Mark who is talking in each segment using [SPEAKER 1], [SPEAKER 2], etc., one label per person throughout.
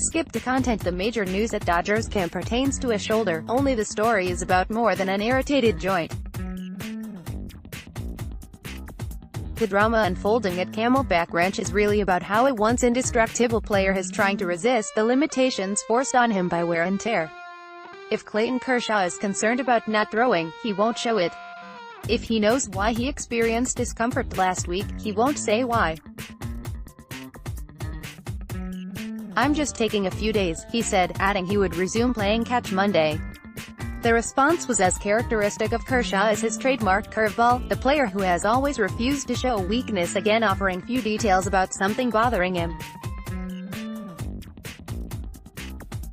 [SPEAKER 1] skip to content. The major news at Dodgers camp pertains to a shoulder, only the story is about more than an irritated joint. The drama unfolding at Camelback Ranch is really about how a once-indestructible player is trying to resist the limitations forced on him by wear and tear. If Clayton Kershaw is concerned about not throwing, he won't show it. If he knows why he experienced discomfort last week, he won't say why. "I'm just taking a few days," he said, adding he would resume playing catch Monday. The response was as characteristic of Kershaw as his trademarked curveball, the player who has always refused to show weakness, again offering few details about something bothering him.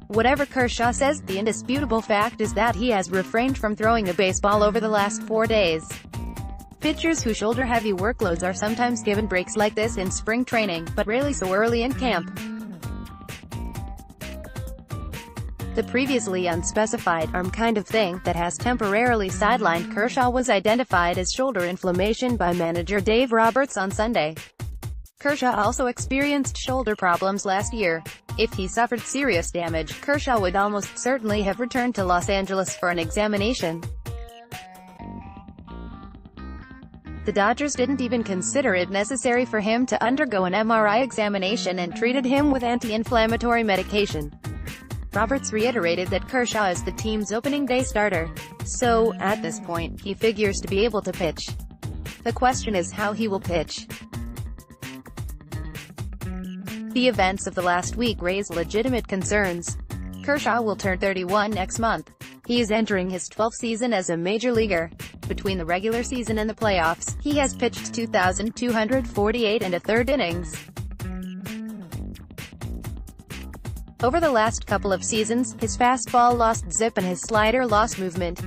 [SPEAKER 1] Whatever Kershaw says, the indisputable fact is that he has refrained from throwing a baseball over the last 4 days. Pitchers who shoulder heavy workloads are sometimes given breaks like this in spring training, but rarely so early in camp. The previously unspecified arm kind of thing that has temporarily sidelined Kershaw was identified as shoulder inflammation by manager Dave Roberts on Sunday. Kershaw also experienced shoulder problems last year. If he suffered serious damage, Kershaw would almost certainly have returned to Los Angeles for an examination. The Dodgers didn't even consider it necessary for him to undergo an MRI examination and treated him with anti-inflammatory medication. Roberts reiterated that Kershaw is the team's opening day starter, so, at this point, he figures to be able to pitch. The question is how he will pitch. The events of the last week raise legitimate concerns. Kershaw will turn 31 next month. He is entering his 12th season as a major leaguer. Between the regular season and the playoffs, he has pitched 2,248 and a third innings. Over the last couple of seasons, his fastball lost zip and his slider lost movement.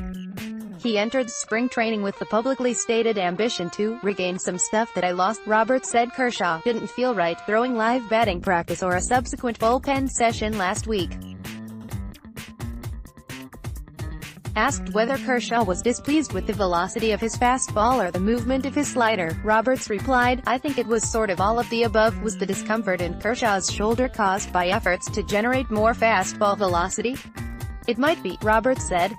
[SPEAKER 1] He entered spring training with the publicly stated ambition to regain some stuff that I lost. Roberts said Kershaw didn't feel right throwing live batting practice or a subsequent bullpen session last week. Asked whether Kershaw was displeased with the velocity of his fastball or the movement of his slider, Roberts replied, "I think it was sort of all of the above." Was the discomfort in Kershaw's shoulder caused by efforts to generate more fastball velocity? "It might be," Roberts said.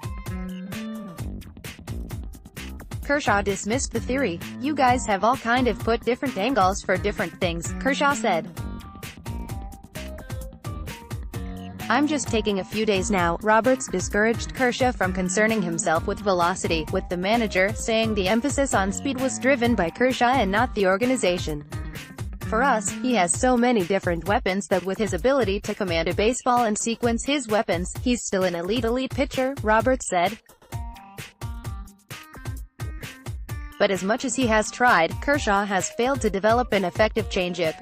[SPEAKER 1] Kershaw dismissed the theory. "You guys have all kind of put different angles for different things," Kershaw said. "I'm just taking a few days now." Roberts discouraged Kershaw from concerning himself with velocity, with the manager saying the emphasis on speed was driven by Kershaw and not the organization. "For us, he has so many different weapons that with his ability to command a baseball and sequence his weapons, he's still an elite pitcher," Roberts said. But as much as he has tried, Kershaw has failed to develop an effective changeup.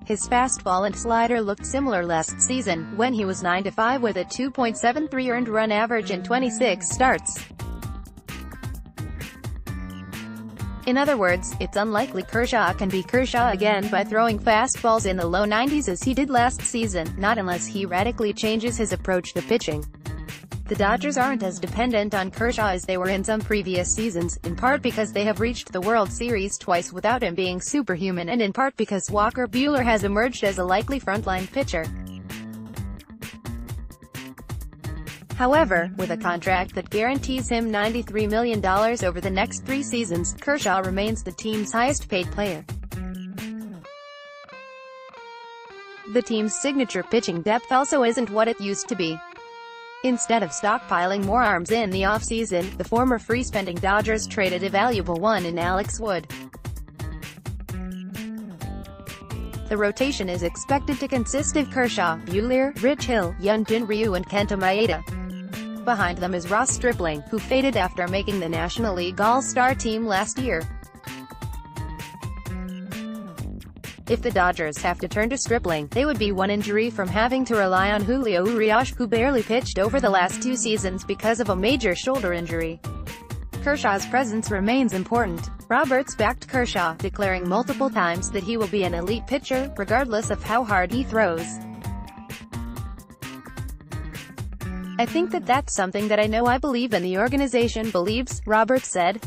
[SPEAKER 1] His fastball and slider looked similar last season, when he was 9-5 with a 2.73 earned run average in 26 starts. In other words, it's unlikely Kershaw can be Kershaw again by throwing fastballs in the low 90s as he did last season, not unless he radically changes his approach to pitching. The Dodgers aren't as dependent on Kershaw as they were in some previous seasons, in part because they have reached the World Series twice without him being superhuman, and in part because Walker Buehler has emerged as a likely frontline pitcher. However, with a contract that guarantees him $93 million over the next 3 seasons, Kershaw remains the team's highest-paid player. The team's signature pitching depth also isn't what it used to be. Instead of stockpiling more arms in the offseason, the former free-spending Dodgers traded a valuable one in Alex Wood. The rotation is expected to consist of Kershaw, Buehler, Rich Hill, Hyun-Jin Ryu and Kenta Maeda. Behind them is Ross Stripling, who faded after making the National League All-Star team last year. If the Dodgers have to turn to Stripling, they would be one injury from having to rely on Julio Urias, who barely pitched over the last 2 seasons because of a major shoulder injury. Kershaw's presence remains important. Roberts backed Kershaw, declaring multiple times that he will be an elite pitcher, regardless of how hard he throws. "I think that's something that I know I believe and the organization believes," Roberts said.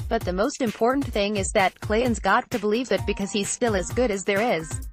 [SPEAKER 1] "But the most important thing is that Clayton's got to believe that because he's still as good as there is."